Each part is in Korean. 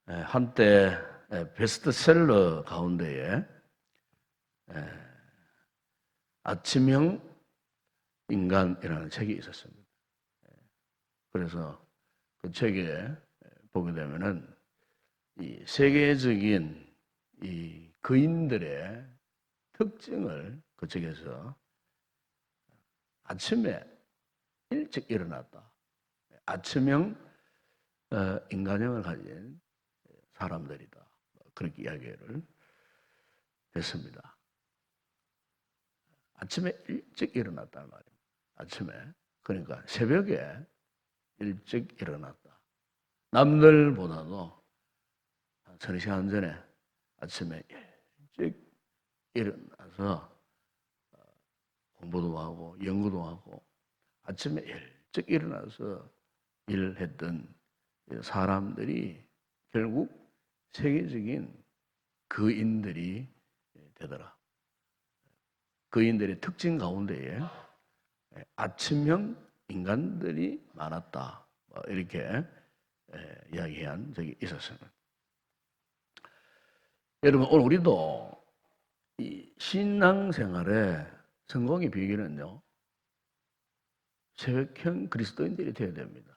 한때 베스트셀러 가운데에 아침형 인간이라는 책이 있었습니다. 그래서 그 책에 보게 되면은 이 세계적인 이 거인들의 특징을 그 책에서 아침에 일찍 일어났다. 아침형 인간형을 가진 사람들이다. 그렇게 이야기를 했습니다. 아침에 일찍 일어났다는 말입니다. 아침에. 그러니까 새벽에 일찍 일어났다. 남들보다도 한 3시간 전에 아침에 일찍 일어나서 공부도 하고 연구도 하고 아침에 일찍 일어나서 일을 했던 사람들이 결국 세계적인 거인들이 되더라. 거인들의 특징 가운데에 아침형 인간들이 많았다. 이렇게 이야기한 적이 있었습니다. 여러분, 오늘 우리도 이 신앙생활의 성공의 비결은요, 새벽형 그리스도인들이 되어야 됩니다.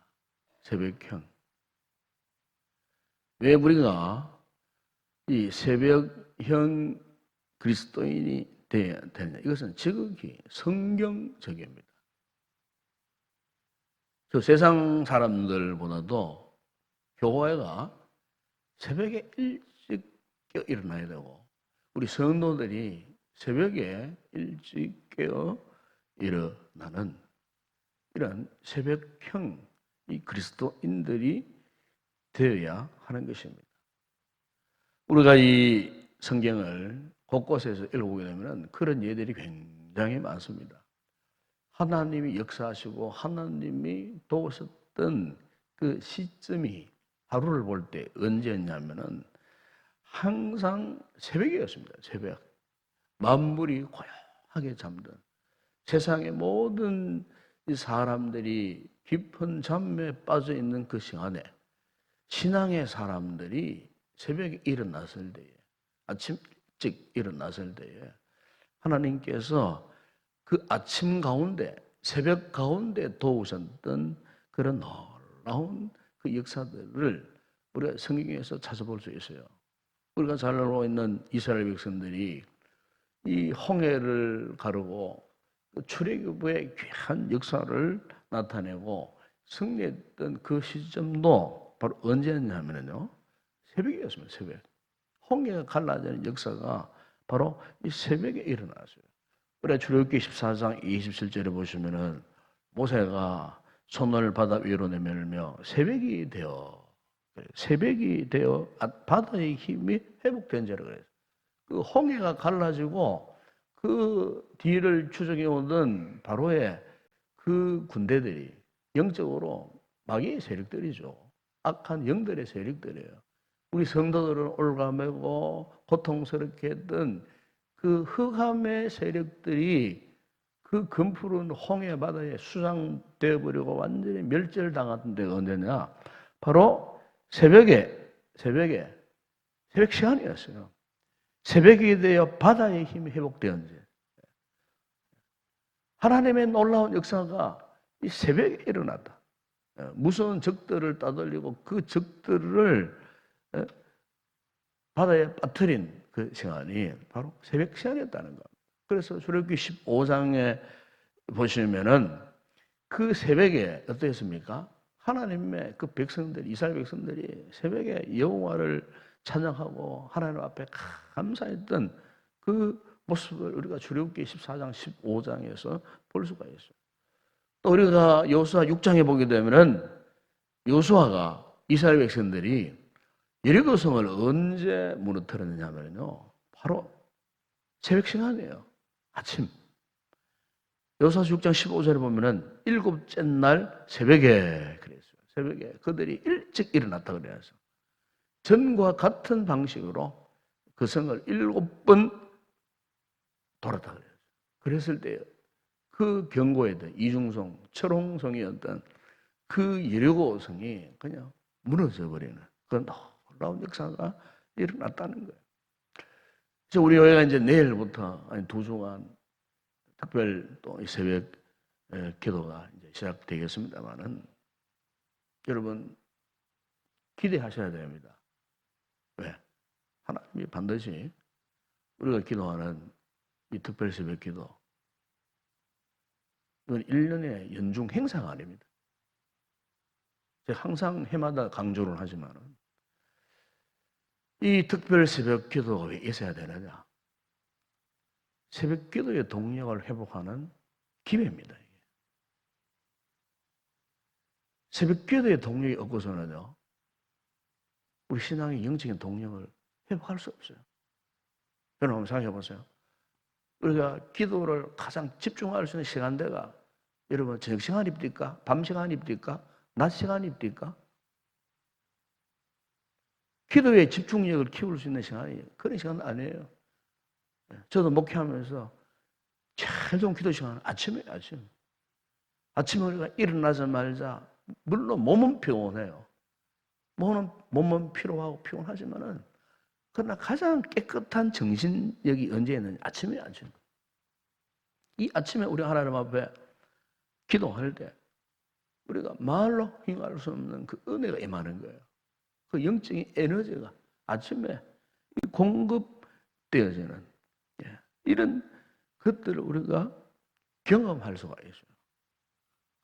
새벽형. 왜 우리가 이 새벽형 그리스도인이 되어야 되느냐? 이것은 지극히 성경적입니다. 저 세상 사람들보다도 교회가 새벽에 일찍 깨어 일어나야 되고, 우리 성도들이 새벽에 일찍 깨어 일어나는 이런 새벽형 이 그리스도인들이 되어야 하는 것입니다. 우리가 이 성경을 곳곳에서 읽어보게 되면 그런 예들이 굉장히 많습니다. 하나님이 역사하시고 하나님이 도우셨던 그 시점이 하루를 볼 때 언제였냐면은 항상 새벽이었습니다. 새벽. 만물이 고요하게 잠든 세상의 모든 이 사람들이 깊은 잠에 빠져 있는 그 시간에 신앙의 사람들이 새벽에 일어났을 때에 아침 일찍 일어났을 때에 하나님께서 그 아침 가운데 새벽 가운데 도우셨던 그런 놀라운 그 역사들을 우리가 성경에서 찾아볼 수 있어요. 우리가 잘 알고 있는 이스라엘 백성들이 이 홍해를 가르고 출애굽의 귀한 역사를 나타내고 승리했던 그 시점도 바로 언제였냐면요, 새벽이었습니다. 새벽. 홍해가 갈라지는 역사가 바로 이 새벽에 일어났어요. 그래 출애굽기 14장 27절에 보시면은 모세가 손을 바다 위로 내밀며 새벽이 되어 바다의 힘이 회복된 자라 그래요. 그 홍해가 갈라지고 그 뒤를 추적해 오던 바로의 그 군대들이 영적으로 마귀의 세력들이죠. 악한 영들의 세력들이에요. 우리 성도들을 올가매고 고통스럽게 했던 그 흑암의 세력들이 그 검푸른 홍해 바다에 수장되어 버리고 완전히 멸절당한 데가 언제냐? 바로 새벽 시간이었어요. 새벽이 되어 바다의 힘이 회복된 지. 하나님의 놀라운 역사가 이 새벽에 일어났다. 무서운 적들을 따돌리고 그 적들을 바다에 빠뜨린 그 시간이 바로 새벽 시간이었다는 것. 그래서 출애굽기 15장에 보시면은 그 새벽에 어떠했습니까? 하나님의 그 백성들, 이스라엘 백성들이 새벽에 여호와를 찬양하고 하나님 앞에 감사했던 그 모습을 우리가 출애굽기 14장, 15장에서 볼 수가 있어요. 또 우리가 여호수아 6장에 보게 되면은 여호수아가 이스라엘 백성들이 여리고성을 언제 무너뜨렸느냐면요, 바로 새벽 시간이에요. 아침. 여호수아 6장 15절에 보면은 일곱째 날 새벽에 그랬어요. 새벽에 그들이 일찍 일어났다 그래서 전과 같은 방식으로 그 성을 7번 돌았다 그래요. 그랬을 때 그 경고했던 이중성, 철옹성이었던 그 여리고성이 그냥 무너져 버리는 그런 놀라운 역사가 일어났다는 거예요. 그래서 우리 교회가 이제 내일부터 아니 2주간 특별 또 새벽 기도가 이제 시작되겠습니다만은 여러분 기대하셔야 됩니다. 왜? 하나님이 반드시 우리가 기도하는 이 특별 새벽 기도 이건 1년의 연중 행사가 아닙니다. 제가 항상 해마다 강조를 하지만은 이 특별 새벽 기도가 왜 있어야 되느냐? 새벽 기도의 동력을 회복하는 기회입니다. 이게. 새벽 기도의 동력이 없고서는요, 우리 신앙의 영적인 동력을 회복할 수 없어요. 여러분 한번 생각해 보세요. 우리가 기도를 가장 집중할 수 있는 시간대가 여러분 저녁 시간입니까? 밤 시간입니까? 낮 시간입니까? 기도의 집중력을 키울 수 있는 시간이 그런 시간은 아니에요. 저도 목회하면서 제일 좋은 기도 시간은 아침이에요. 아침에 우리가 일어나자마자 물론 몸은 피곤해요. 몸은 피로하고 피곤하지만은 그러나 가장 깨끗한 정신력이 언제 있느냐? 아침이에요. 아침. 이 아침에 우리 하나님 앞에 기도할 때 우리가 말로 행할 수 없는 그 은혜가 임하는 거예요. 그 영적인 에너지가 아침에 공급되어지는 이런 것들을 우리가 경험할 수가 있어요.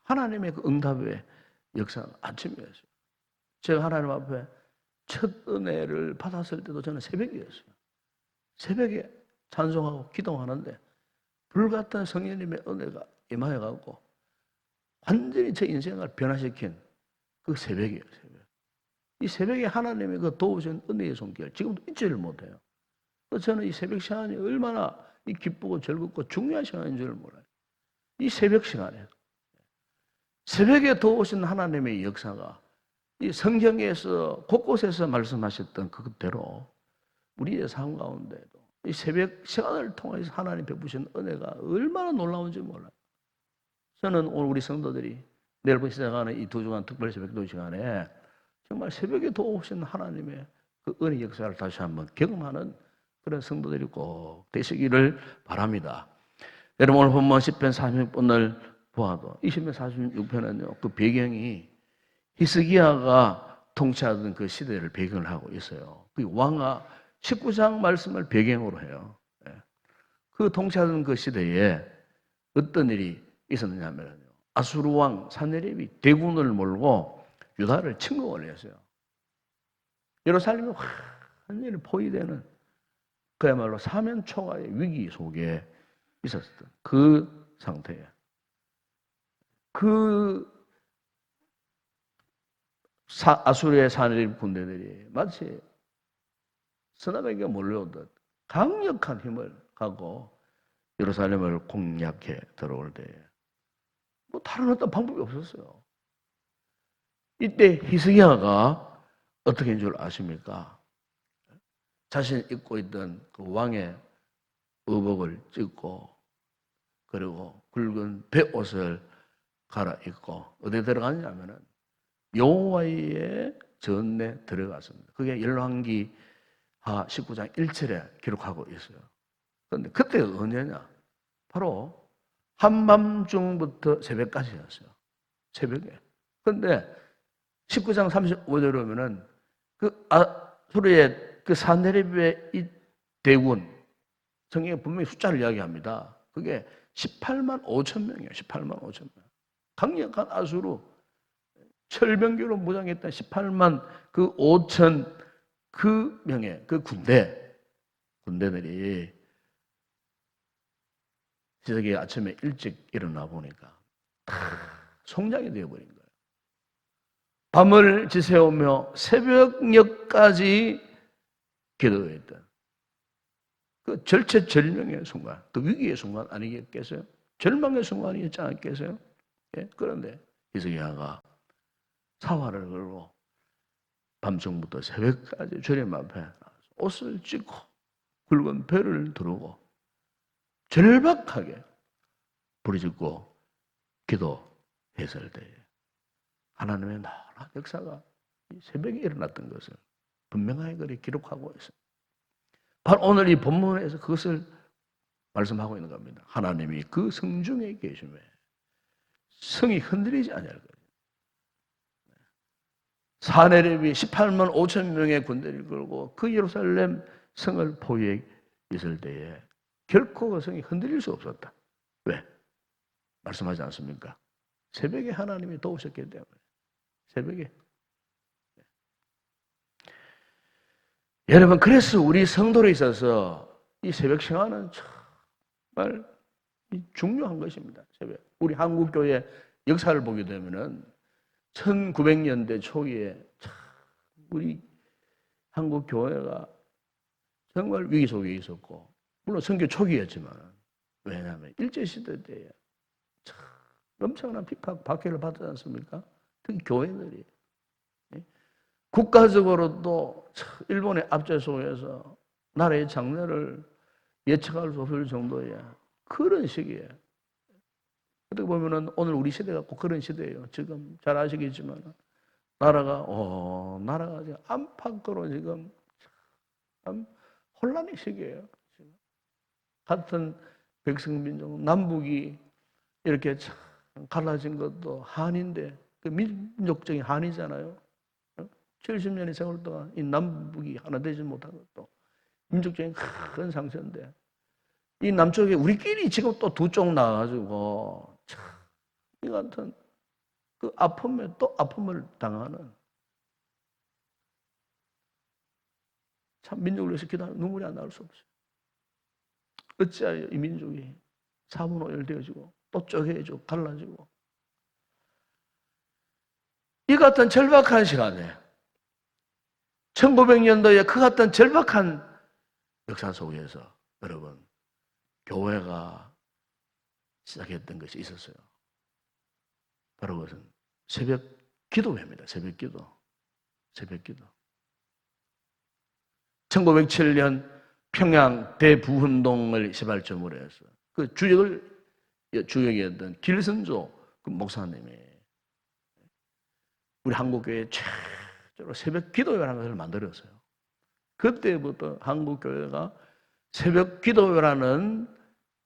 하나님의 그 응답의 역사가 아침이었어요. 제가 하나님 앞에 첫 은혜를 받았을 때도 저는 새벽이었어요. 새벽에 찬송하고 기도하는데 불같은 성령님의 은혜가 임하여가지고 완전히 제 인생을 변화시킨 그 새벽이에요. 새벽. 이 새벽에 하나님의 그 도우신 은혜의 손길 지금도 잊지를 못해요. 저는 이 새벽 시간이 얼마나 기쁘고 즐겁고 중요한 시간인 줄 몰라요. 이 새벽 시간에 새벽에 도우신 하나님의 역사가 이 성경에서 곳곳에서 말씀하셨던 그것대로 우리의 삶 가운데도 이 새벽 시간을 통해서 하나님 베푸신 은혜가 얼마나 놀라운지 몰라요. 저는 오늘 우리 성도들이 내일부터 시작하는 이 2주간 특별 새벽기도 시간에 정말 새벽에 도우신 하나님의 그 은혜 역사를 다시 한번 경험하는 그런 성도들이 꼭 되시기를 바랍니다. 여러분 오늘 본문 10편 46편을 보아도 20편 46편은요 그 배경이 히스기야가 통치하던 그 시대를 배경을 하고 있어요. 그 왕하 19장 말씀을 배경으로 해요. 그 통치하던 그 시대에 어떤 일이 있었느냐 하면 아수르 왕 산헤립이 대군을 몰고 유다를 침공을 했어요. 예루살렘이 완전히 포위되는 그야말로 사면초가의 위기 속에 있었던 그 상태에 그 아수르의 산헤립 군대들이 마치 서남에게 몰려오듯 강력한 힘을 갖고 예루살렘을 공략해 들어올 때 뭐 다른 어떤 방법이 없었어요. 이때 히스기야가 어떻게 한 줄 아십니까? 자신이 입고 있던 그 왕의 의복을 찢고 그리고 굵은 베옷을 갈아입고 어디에 들어갔냐면은 여호와의 전에 들어갔습니다. 그게 열왕기하 19장 1절에 기록하고 있어요. 그런데 그때가 언제냐? 바로 한밤중부터 새벽까지였어요. 새벽에. 그런데 19장 35절에 보면은 그 아수르의 그 산헤립의 이 대군 성경에 분명히 숫자를 이야기합니다. 그게 18만 5천 명이에요. 18만 5천 명. 강력한 아수르 철병기로 무장했던 18만 그 5천 그 명의 그 군대들이 저녁에 아침에 일찍 일어나 보니까 다 송장이 되어버린 거예요. 밤을 지새우며 새벽녘까지 기도했던 그 절체절명의 순간, 그 위기의 순간 아니겠겠어요? 절망의 순간이었지 않겠어요? 예? 그런데 히스기야가 사활을 걸고 밤중부터 새벽까지 주님 앞에 옷을 찢고 굵은 배를 두르고 절박하게 부르짖고 기도했을 때에 하나님의 놀라운 역사가 새벽에 일어났던 것을 분명하게 그렇게 기록하고 있어요. 바로 오늘 이 본문에서 그것을 말씀하고 있는 겁니다. 하나님이 그 성중에 계심에 성이 흔들리지 않을 거예요. 사내립이 18만 5천 명의 군대를 끌고 그 예루살렘 성을 포위해 있을 때에 결코 그 성이 흔들릴 수 없었다. 왜? 말씀하지 않습니까? 새벽에 하나님이 도우셨기 때문에. 새벽에. 여러분, 그래서 우리 성도로 있어서 이 새벽 시간은 정말 중요한 것입니다. 새벽. 우리 한국교회 역사를 보게 되면은 1900년대 초기에 우리 한국교회가 정말 위기 속에 있었고, 물론 선교 초기였지만, 왜냐하면 일제시대 때에 엄청난 핍박, 박해를 받지 않습니까? 특히 교회들이. 국가적으로도 일본의 압제 속에서 나라의 장래를 예측할 수 없을 정도의 그런 시기에, 어떻게 보면은 오늘 우리 시대가 꼭 그런 시대예요. 지금 잘 아시겠지만 나라가 지금 안팎으로 지금 참 혼란의 시기예요. 지금. 같은 백성민족 남북이 이렇게 참 갈라진 것도 한인데 그 민족적인 한이잖아요. 70년의 세월 동안 이 남북이 하나 되지 못한 것도 민족적인 큰 상처인데 이 남쪽에 우리끼리 지금 또 두 쪽 나와가지고 참 이 같은 그 아픔에 또 아픔을 당하는 참 민족을 위해서 기도하면 눈물이 안 나올 수 없어요. 어찌하여 이 민족이 사분오열되어지고 또 쪼개지고 갈라지고 이 같은 절박한 시간에 1900년도에 그 같은 절박한 역사 속에서 여러분 교회가 시작했던 것이 있었어요. 바로 그것은 새벽 기도회입니다. 새벽 기도. 새벽 기도. 1907년 평양 대부운동을 시발점으로 해서 그 주역이었던 길선조 그 목사님이 우리 한국교회 최초로 새벽 기도회라는 것을 만들었어요. 그때부터 한국교회가 새벽 기도회라는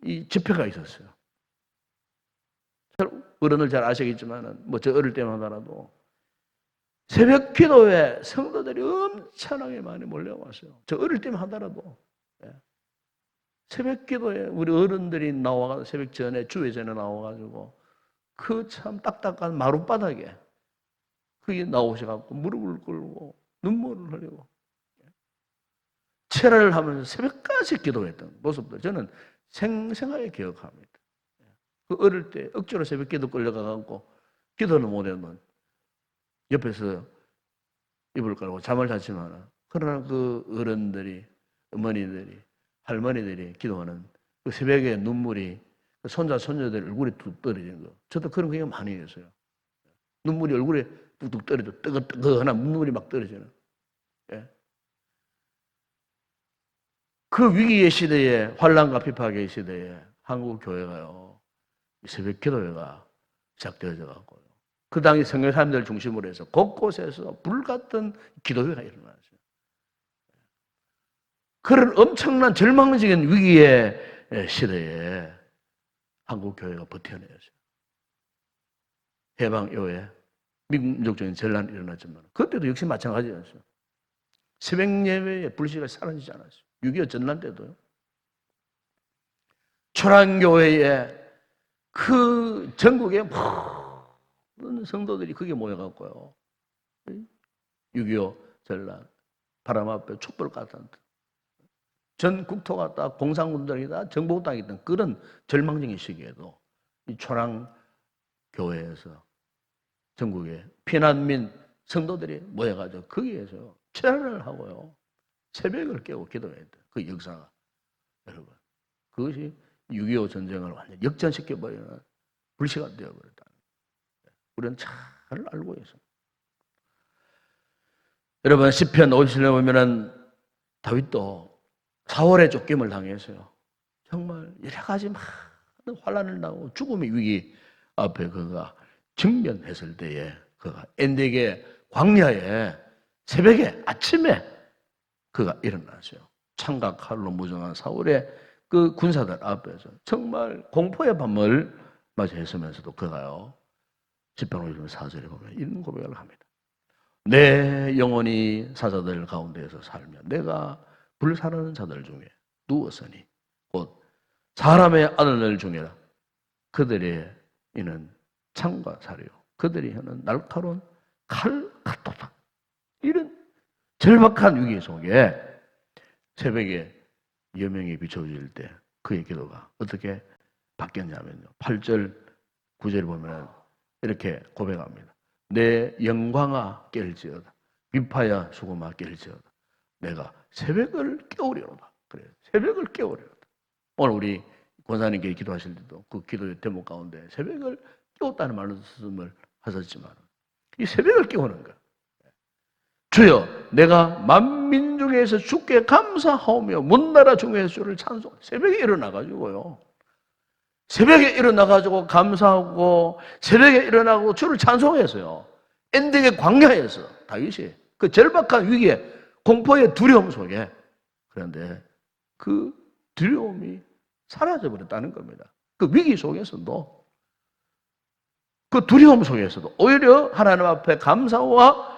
이 집회가 있었어요. 어른을 잘 아시겠지만 저 어릴 때만 하더라도 새벽 기도회 성도들이 엄청나게 많이 몰려왔어요. 저 어릴 때만 하더라도 새벽 기도에 우리 어른들이 나와가지고 새벽 전에 주회 전에 나와가지고 그 참 딱딱한 마룻바닥에 그게 나오셔갖고 무릎을 꿇고 눈물을 흘리고 철야를 하면서 새벽까지 기도했던 모습들 저는 생생하게 기억합니다. 그 어릴 때 억지로 새벽 기도 끌려가갖고 기도는 못하면 옆에서 이불 깔고 잠을 잤지만 그러나 그 어른들이 어머니들이 할머니들이 기도하는 그 새벽에 눈물이 그 손자 손녀들 얼굴에 뚝 떨어지는 거 저도 그런 경험 많이 했어요. 눈물이 얼굴에 뚝뚝 떨어져 뜨거뜨거하나 눈물이 막 떨어지는 그 위기의 시대에 환란과 핍박의 시대에 한국 교회가요 새벽 기도회가 시작되어져 갖고요. 그 당시 선교사님들 중심으로 해서 곳곳에서 불같은 기도회가 일어났어요. 그런 엄청난 절망적인 위기의 시대에 한국 교회가 버텨내었어요. 해방 이후에 민족적인 전란이 일어났지만 그때도 역시 마찬가지였어요. 새벽 예배의 불씨가 사라지지 않았어요. 6.25 전란 때도요. 초란교회에 그 전국에 모든 성도들이 그게 모여갖고요. 6.25 전란, 바람 앞에 촛불 같은 전 국토가 다 공산군들이다 정복당했던 그런 절망적인 시기에도 이 초랑교회에서 전국에 피난민 성도들이 모여가지고 거기에서 철야를 하고요. 새벽을 깨고 기도했던 그 역사가 여러분 그것이 6.25 전쟁을 완전히 역전시켜버리는 불씨가 되어버렸다. 우리는 잘 알고 있습니다. 여러분 시편 57에 보면은 다윗도 사월에 쫓김을 당했어요. 정말 여러 가지 많은 환란을 당하고 죽음의 위기 앞에 그가 직면했을 때에 그가 엔덱의 광야에 새벽에 아침에 그가 일어났어요. 창과 칼로 무장한 사울의 그 군사들 앞에서 정말 공포의 밤을 맞이했으면서도 그가요, 10편 54절에 보면 이런 고백을 합니다. 내 영혼이 사자들 가운데에서 살며 내가 불사르는 자들 중에 누웠으니 곧 사람의 아들들 중에라. 그들의 이는 창과 살이요 그들이 하는 날카로운 칼같도다. 이런 절박한 위기 속에 새벽에 여명이 비춰질 때 그의 기도가 어떻게 바뀌었냐면요, 8절 9절 보면 이렇게 고백합니다. 내 영광아 깰지어다. 위파야 수고마 깰지어다. 내가 새벽을 깨우리로다. 그래요. 새벽을 깨우리로다. 오늘 우리 권사님께 기도하실 때도 그 기도의 대목 가운데 새벽을 깨웠다는 말씀을 하셨지만 이 새벽을 깨우는 거예요. 주여 내가 만민 중에서 주께 감사하오며 문나라 중에서 주를 찬송. 새벽에 일어나가지고요, 새벽에 일어나가지고 감사하고 새벽에 일어나고 주를 찬송했어요. 엔딩의 광야에서 다윗이 그 절박한 위기에 공포의 두려움 속에, 그런데 그 두려움이 사라져버렸다는 겁니다. 그 위기 속에서도, 그 두려움 속에서도 오히려 하나님 앞에 감사와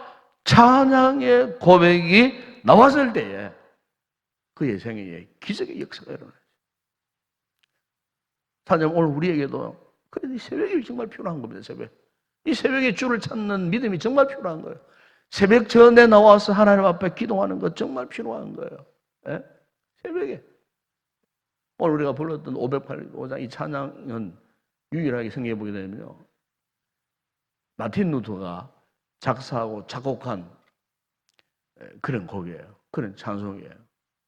찬양의 고백이 나왔을 때에 그의 생애에 기적의 역사가 일어나요. 사장님, 오늘 우리에게도 그래도 새벽이 정말 필요한 겁니다. 새벽. 이 새벽에 주를 찾는 믿음이 정말 필요한 거예요. 새벽 전에 나와서 하나님 앞에 기도하는 것 정말 필요한 거예요. 예? 새벽에. 오늘 우리가 불렀던 585장 이 찬양은 유일하게 생각해 보게 되면요, 마틴 루터가 작사하고 작곡한 그런 곡이에요. 그런 찬송이에요.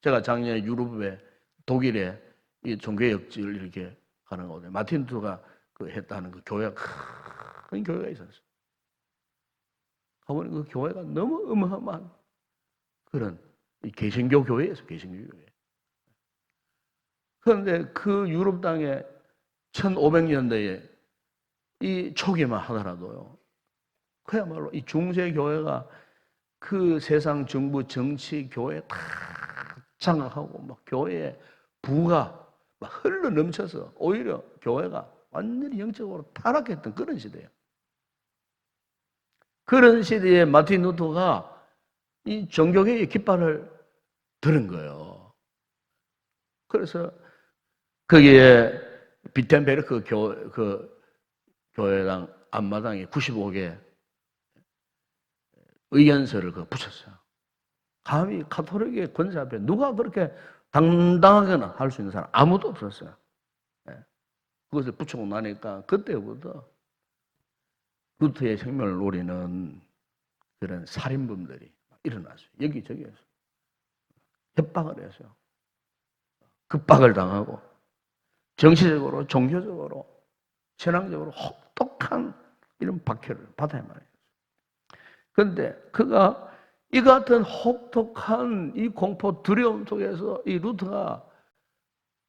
제가 작년에 유럽에 독일에 이 종교역지를 이렇게 가는 거거든요. 마틴 루터가 그 했다는 그 교회가 큰 교회가 있었어요. 가보니 그 교회가 너무 어마어마한 그런 개신교 교회에서 개신교 교회. 그런데 그 유럽 땅에 1500년대에 이 초기만 하더라도요, 그야말로 이 중세 교회가 그 세상 정부 정치 교회 다 장악하고 막 교회의 부가 막 흘러 넘쳐서 오히려 교회가 완전히 영적으로 타락했던 그런 시대예요. 그런 시대에 마틴 루터가 이 종교계의 깃발을 들은 거예요. 그래서 거기에 비텐베르크 그 교회당 앞마당에 95개 의견서를 붙였어요. 감히 가톨릭의 권세 앞에 누가 그렇게 당당하게나 할 수 있는 사람 아무도 없었어요. 그것을 붙이고 나니까 그때부터 루터의 생명을 노리는 그런 살인범들이 일어났어요. 여기저기에서 협박을 했어요. 급박을 당하고 정치적으로, 종교적으로, 신앙적으로 혹독한 이런 박해를 받아야 말이에요. 그런데 그가 이 같은 혹독한 이 공포 두려움 속에서 이 루터가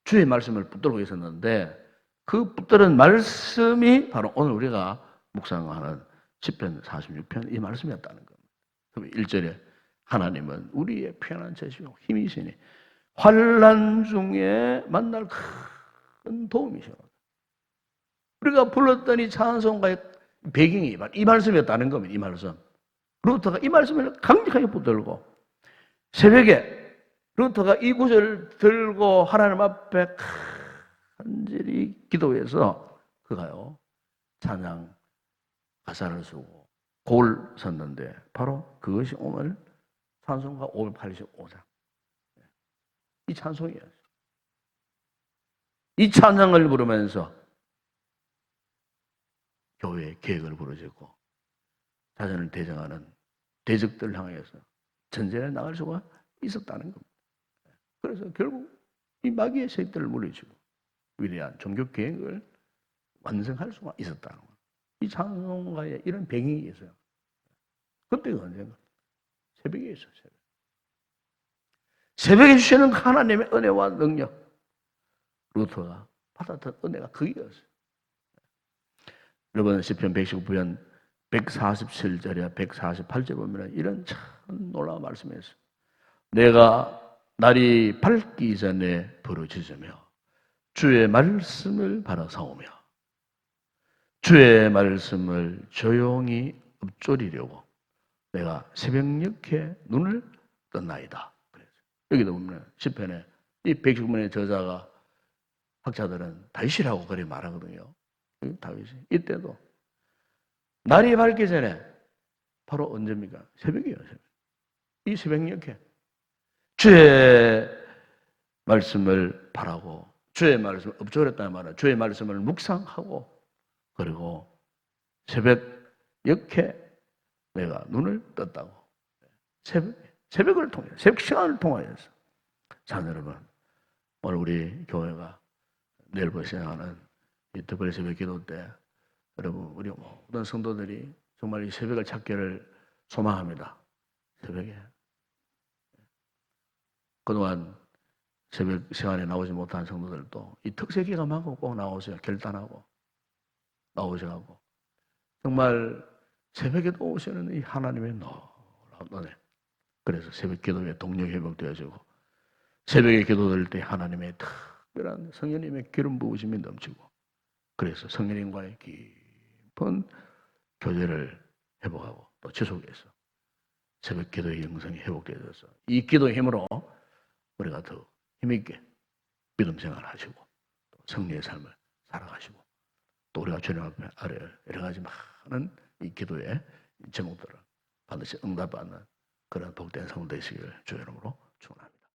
주의 말씀을 붙들고 있었는데 그 붙들은 말씀이 바로 오늘 우리가 묵상하는 시편 46편 이 말씀이었다는 겁니다. 그럼 1절에 하나님은 우리의 편한 제시요 힘이시니 환난 중에 만날 큰 도움이시오. 우리가 불렀던 이 찬송가의 배경이 이 말씀이었다는 겁니다. 이 말씀. 루터가 이 말씀을 강력하게 붙들고 새벽에 루터가 이 구절을 들고 하나님 앞에 간절히 기도해서 그가요 찬양 가사를 쓰고 곡을 썼는데 바로 그것이 오늘 찬송가 585장 이 찬송이에요. 이 찬양을 부르면서 교회의 계획을 부르짖고 자신을 대적하는 대적들을 향해서 전쟁에 나갈 수가 있었다는 겁니다. 그래서 결국 이 마귀의 세력들을 물리치고 위대한 종교 계획을 완성할 수가 있었다는 거예요. 이 찬송가에 이런 배경이 있어요. 그때가 언젠가 새벽에 있어요. 새벽에 주시는 하나님의 은혜와 능력, 루터가 받았던 은혜가 그게였어요. 여러분 시편 119편 147절이나 148절 보면 이런 참 놀라운 말씀이 있어요. 내가 날이 밝기 전에 부르짖으며 주의 말씀을 바라사오며 주의 말씀을 조용히 읊조리려고 내가 새벽녘에 눈을 떴나이다. 여기도 보면 시편에 이 119편의 저자가 학자들은 다윗이라고 그렇게 말하거든요. 다윗이 이때도 날이 밝기 전에 바로 언제입니까? 새벽이에요. 새벽. 이 새벽녘에 주의 말씀을 바라고 주의 말씀을 읊조렸다는 말은 주의 말씀을 묵상하고 그리고 새벽녘에 내가 눈을 떴다고. 새벽을 통해 새벽 시간을 통하여서 자 여러분 오늘 우리 교회가 내일부터 시작하는 이 특별 새벽 기도 때 여러분 우리 모든 성도들이 정말 이 새벽을 찾기를 소망합니다. 새벽에 그동안 새벽 시간에 나오지 못한 성도들도 이 특세 기간만큼 꼭 나오세요. 결단하고 나오셔가지고 정말 새벽에도 오시는 이 하나님의 놀라운 은혜. 그래서 새벽 기도에 동력 회복되어지고 새벽에 기도될 때 하나님의 특별한 성령님의 기름 부으심이 넘치고 그래서 성령님과의 깊은 교제를 회복하고 또 지속해서 새벽 기도의 영성이 회복되어져서 이 기도의 힘으로 우리가 더 힘있게 믿음 생활을 하시고 또 승리의 삶을 살아가시고 또 우리가 주님 앞에 아래 여러 가지 많은 이 기도의 제목들을 반드시 응답받는 그런 복된 성도 되시기를 주의 이름으로 축원합니다.